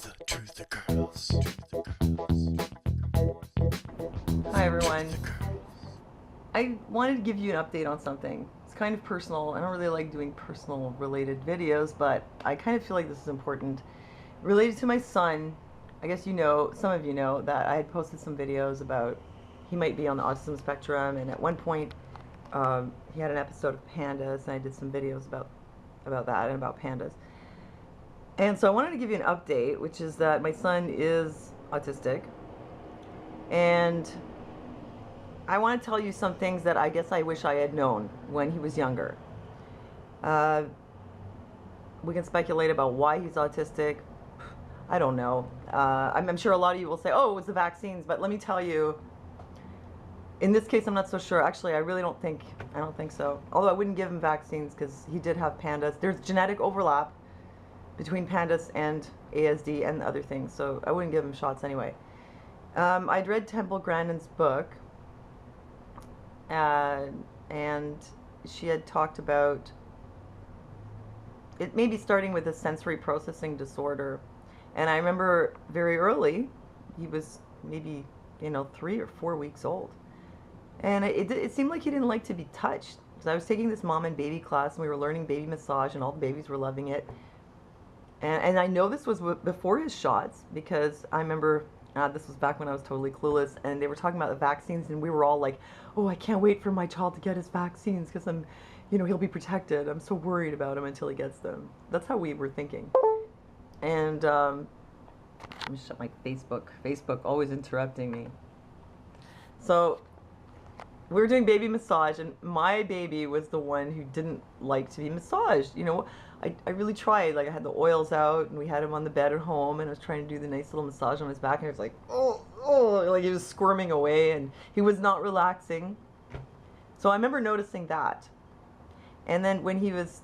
the girls. Hi everyone. I wanted to give you an update on something. It's kind of personal. I don't really like doing personal related videos, but I kind of feel like this is important. Related to my son, I guess you know, some of you know, that I had posted some videos about he might be on the autism spectrum, and at one point he had an episode of pandas, and I did some videos about that and about pandas. And so I wanted to give you an update, which is that my son is autistic, and I want to tell you some things that I guess I wish I had known when he was younger. We can speculate about why he's autistic. I don't know. I'm sure a lot of you will say, oh, it was the vaccines, but let me tell you, in this case, I'm not so sure. Actually, I don't think so. Although I wouldn't give him vaccines because he did have pandas. There's genetic overlap between pandas and ASD and other things, so I wouldn't give him shots anyway. I'd read Temple Grandin's book, and she had talked about it maybe starting with a sensory processing disorder. And I remember very early, he was maybe 3 or 4 weeks old, and it seemed like he didn't like to be touched. So I was taking this mom and baby class, and we were learning baby massage, and all the babies were loving it. And I know this was before his shots, because I remember this was back when I was totally clueless, and they were talking about the vaccines, and we were all like, oh, I can't wait for my child to get his vaccines because he'll be protected. I'm so worried about him until he gets them. That's how we were thinking. And let me shut my Facebook always interrupting me. So we were doing baby massage, and my baby was the one who didn't like to be massaged. I really tried. Like, I had the oils out, and we had him on the bed at home, and I was trying to do the nice little massage on his back, and he was like, oh, like he was squirming away, and he was not relaxing. So I remember noticing that. And then when he was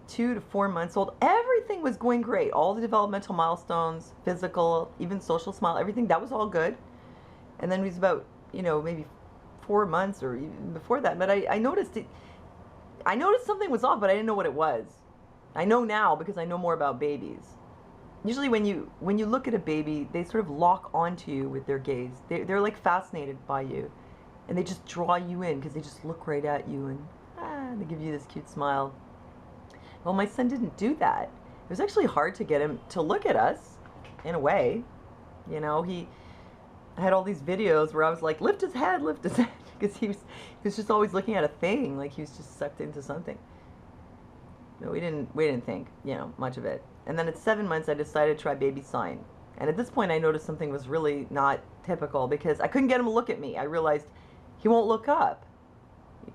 2 to 4 months old, everything was going great. All the developmental milestones, physical, even social smile, everything, that was all good. And then he was about, maybe 4 months or even before that. But I noticed it. I noticed something was off, but I didn't know what it was. I know now because I know more about babies. Usually when you look at a baby, they sort of lock onto you with their gaze. They're like fascinated by you. And they just draw you in because they just look right at you, and they give you this cute smile. Well, my son didn't do that. It was actually hard to get him to look at us, in a way. I had all these videos where I was like, lift his head, because he was just always looking at a thing, like he was just sucked into something. No, we didn't think, much of it. And then at 7 months, I decided to try baby sign. And at this point, I noticed something was really not typical, because I couldn't get him to look at me. I realized he won't look up.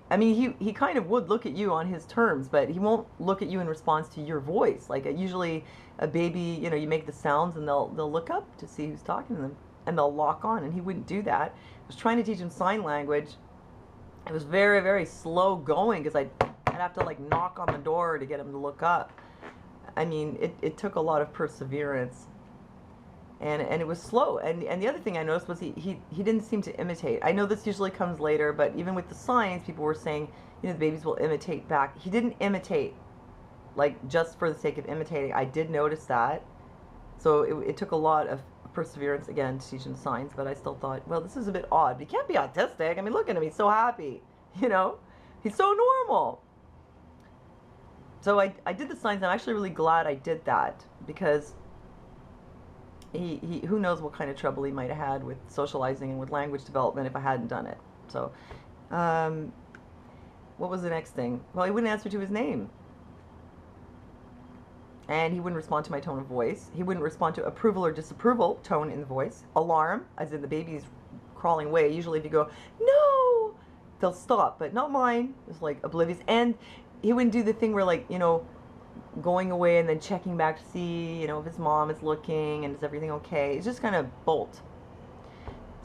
I mean, he kind of would look at you on his terms, but he won't look at you in response to your voice. Like, usually a baby, you make the sounds, and they'll look up to see who's talking to them, and they'll lock on, and he wouldn't do that. I was trying to teach him sign language. It was very, very slow going, because I'd have to, like, knock on the door to get him to look up. I mean, it took a lot of perseverance. And it was slow. And the other thing I noticed was he didn't seem to imitate. I know this usually comes later, but even with the signs, people were saying, the babies will imitate back. He didn't imitate, like, just for the sake of imitating. I did notice that. So it took a lot of perseverance, again, to teach him signs, but I still thought, well, this is a bit odd. He can't be autistic. I mean, look at him. He's so happy. He's so normal. So I did the signs. I'm actually really glad I did that, because he who knows what kind of trouble he might have had with socializing and with language development if I hadn't done it. So what was the next thing? Well, he wouldn't answer to his name, and he wouldn't respond to my tone of voice. He wouldn't respond to approval or disapproval tone in the voice. Alarm, as in the baby's crawling away. Usually if you go, no, they'll stop, but not mine. It's like oblivious. And he wouldn't do the thing where, like, going away and then checking back to see, if his mom is looking and is everything okay. It's just kind of bolt.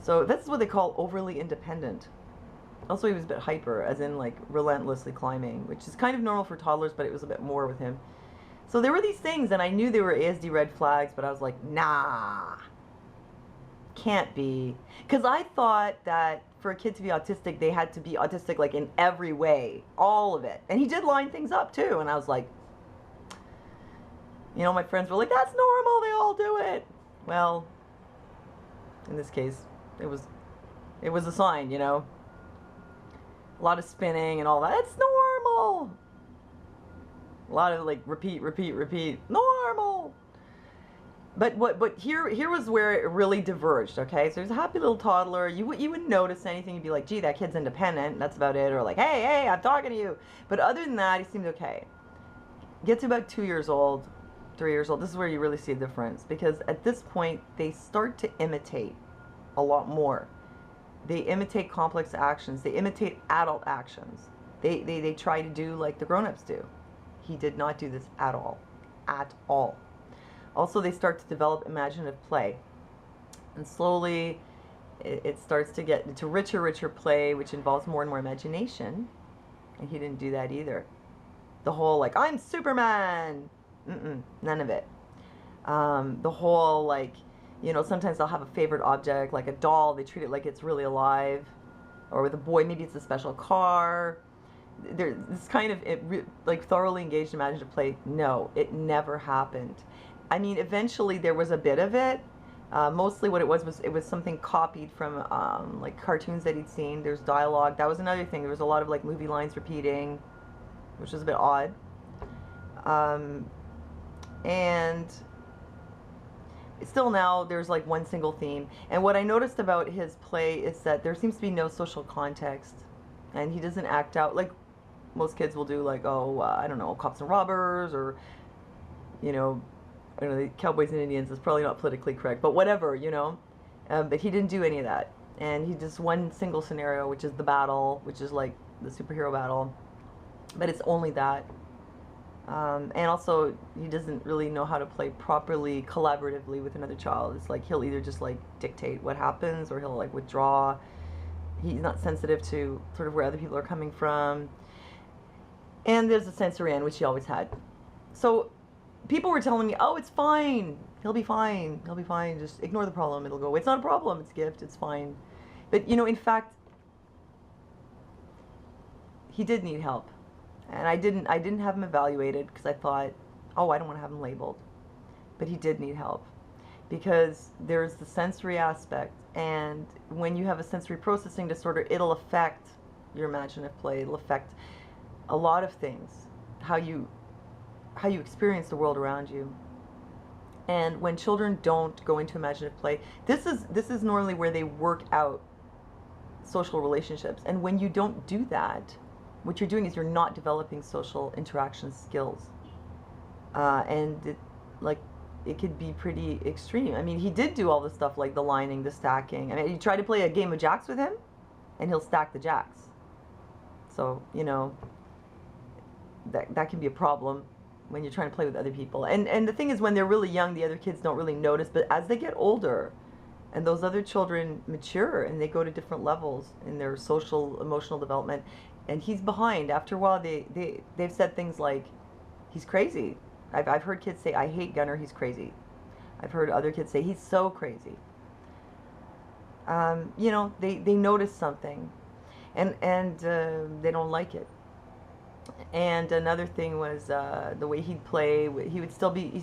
So that's what they call overly independent. Also, he was a bit hyper, as in, like, relentlessly climbing, which is kind of normal for toddlers, but it was a bit more with him. So there were these things, and I knew they were ASD red flags, but I was like, nah, can't be. Because I thought that for a kid to be autistic, they had to be autistic, like, in every way, all of it. And he did line things up too, and I was like, my friends were like, that's normal, they all do it. Well, in this case, it was it was a sign, you know. A lot of spinning and all that. It's normal. A lot of like repeat, repeat, repeat. Normal. But here was where it really diverged. Okay, so there's a happy little toddler. You wouldn't notice anything. You'd be like, gee, that kid's independent. That's about it. Or like, hey, I'm talking to you. But other than that, he seemed okay. Get to about 2 years old, 3 years old. This is where you really see a difference, because at this point they start to imitate a lot more. They imitate complex actions. They imitate adult actions. They try to do like the grown-ups do. He did not do this at all. At all. Also, they start to develop imaginative play. And slowly, it starts to get into richer play, which involves more and more imagination. And he didn't do that either. The whole, like, I'm Superman! None of it. The whole, like, you know, sometimes they'll have a favorite object, like a doll. They treat it like it's really alive. Or with a boy, maybe it's a special car. This kind of, like, thoroughly engaged imaginative play, no, it never happened. I mean, eventually there was a bit of it. Mostly what it was something copied from like cartoons that he'd seen. There's dialogue. That was another thing. There was a lot of like movie lines repeating, which was a bit odd. And still now there's like one single theme. And what I noticed about his play is that there seems to be no social context, and he doesn't act out like most kids will do, like, oh, I don't know, cops and robbers, or, you know, I don't know, the cowboys and Indians is probably not politically correct, but whatever, you know. But he didn't do any of that. And he just one single scenario, which is the battle, which is like the superhero battle. But it's only that. And also, he doesn't really know how to play properly, collaboratively with another child. It's like he'll either just like dictate what happens, or he'll like withdraw. He's not sensitive to sort of where other people are coming from. And there's a sensory end, which he always had. So people were telling me, oh, it's fine. He'll be fine. He'll be fine. Just ignore the problem. It'll go away. It's not a problem. It's a gift. It's fine. But, you know, in fact, he did need help. And I didn't have him evaluated because I thought, oh, I don't want to have him labeled. But he did need help, because there's the sensory aspect. And when you have a sensory processing disorder, it'll affect your imaginative play. It'll affect a lot of things, how you experience the world around you. And when children don't go into imaginative play, this is normally where they work out social relationships. And when you don't do that, what you're doing is you're not developing social interaction skills. And it could be pretty extreme. I mean, he did do all the stuff like the lining, the stacking. I mean, you try to play a game of jacks with him, and he'll stack the jacks. So, you know, that can be a problem when you're trying to play with other people. And the thing is, when they're really young, the other kids don't really notice. But as they get older, and those other children mature, and they go to different levels in their social, emotional development, and he's behind. After a while, they've said things like, he's crazy. I've heard kids say, I hate Gunnar, he's crazy. I've heard other kids say, he's so crazy. You know, they notice something, and they don't like it. And another thing was the way he'd play. He's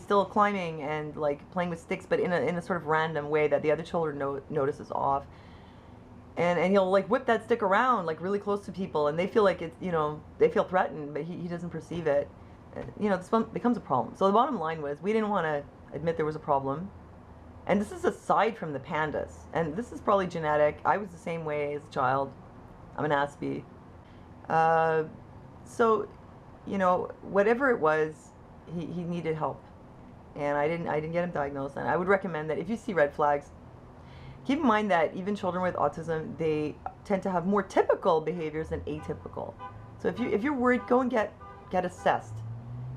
still climbing and like playing with sticks, but in a sort of random way that the other children notices off. And he'll like whip that stick around like really close to people, and they feel like it's, you know, they feel threatened, but he doesn't perceive it. You know, this becomes a problem. So the bottom line was, we didn't want to admit there was a problem. And this is aside from the pandas, and this is probably genetic. I was the same way as a child. I'm an Aspie. So, you know, whatever it was, he needed help, and I didn't get him diagnosed. And I would recommend that if you see red flags, keep in mind that even children with autism, they tend to have more typical behaviors than atypical. So if you're worried, go and get assessed,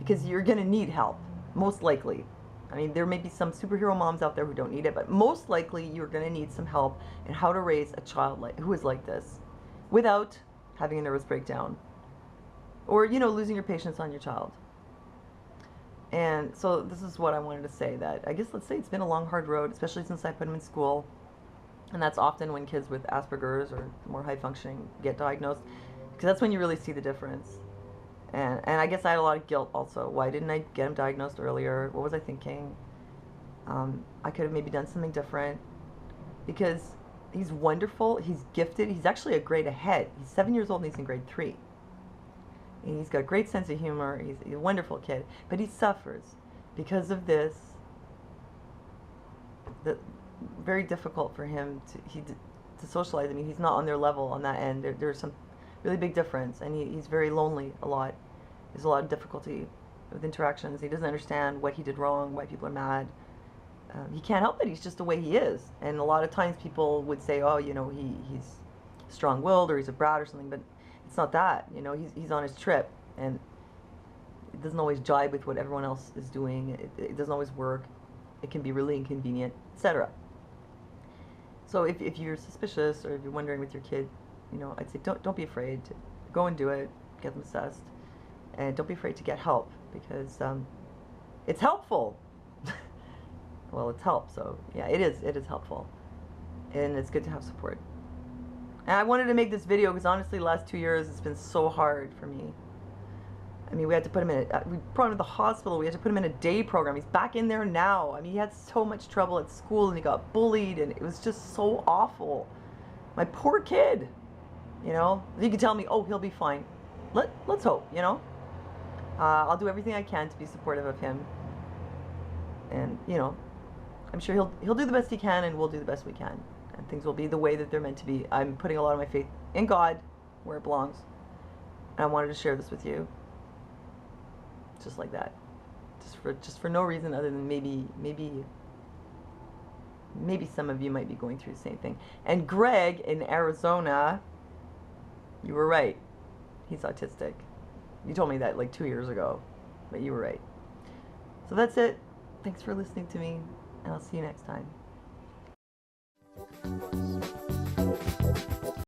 because you're gonna need help, most likely. I mean, there may be some superhero moms out there who don't need it, but most likely you're gonna need some help in how to raise a child who is like this, without having a nervous breakdown, or, you know, losing your patience on your child. And so this is what I wanted to say, that I guess, let's say it's been a long, hard road, especially since I put him in school. And that's often when kids with Asperger's or more high functioning get diagnosed, because that's when you really see the difference. And I guess I had a lot of guilt also. Why didn't I get him diagnosed earlier? What was I thinking? I could have maybe done something different because he's wonderful. He's gifted. He's actually a grade ahead. He's 7 years old and he's in grade 3. And he's got a great sense of humor. He's a wonderful kid. But he suffers because of this. Very difficult for him to socialize. I mean, he's not on their level on that end. There's some really big difference. And he's very lonely a lot. There's a lot of difficulty with interactions. He doesn't understand what he did wrong, why people are mad. He can't help it. He's just the way he is. And a lot of times people would say, oh, you know, he's strong-willed or he's a brat or something. But it's not that. You know, he's on his trip. And it doesn't always jibe with what everyone else is doing. It doesn't always work. It can be really inconvenient, etc. So if you're suspicious or if you're wondering with your kid, you know, I'd say don't be afraid to go and do it, get them assessed, and don't be afraid to get help because it's helpful. Well, it's help, so yeah, it is helpful, and it's good to have support. And I wanted to make this video because honestly, the last 2 years it's been so hard for me. I mean, we had to put him in we brought him to the hospital. We had to put him in a day program. He's back in there now. I mean, he had so much trouble at school and he got bullied and it was just so awful. My poor kid, you know. You can tell me, oh, he'll be fine. Let's hope, you know. I'll do everything I can to be supportive of him. And, you know, I'm sure he'll do the best he can and we'll do the best we can. And things will be the way that they're meant to be. I'm putting a lot of my faith in God where it belongs. And I wanted to share this with you. Just like that, just for no reason other than maybe some of you might be going through the same thing. And Greg in Arizona, you were right. He's autistic. You told me that like 2 years ago, but you were right. So that's it. Thanks for listening to me, and I'll see you next time.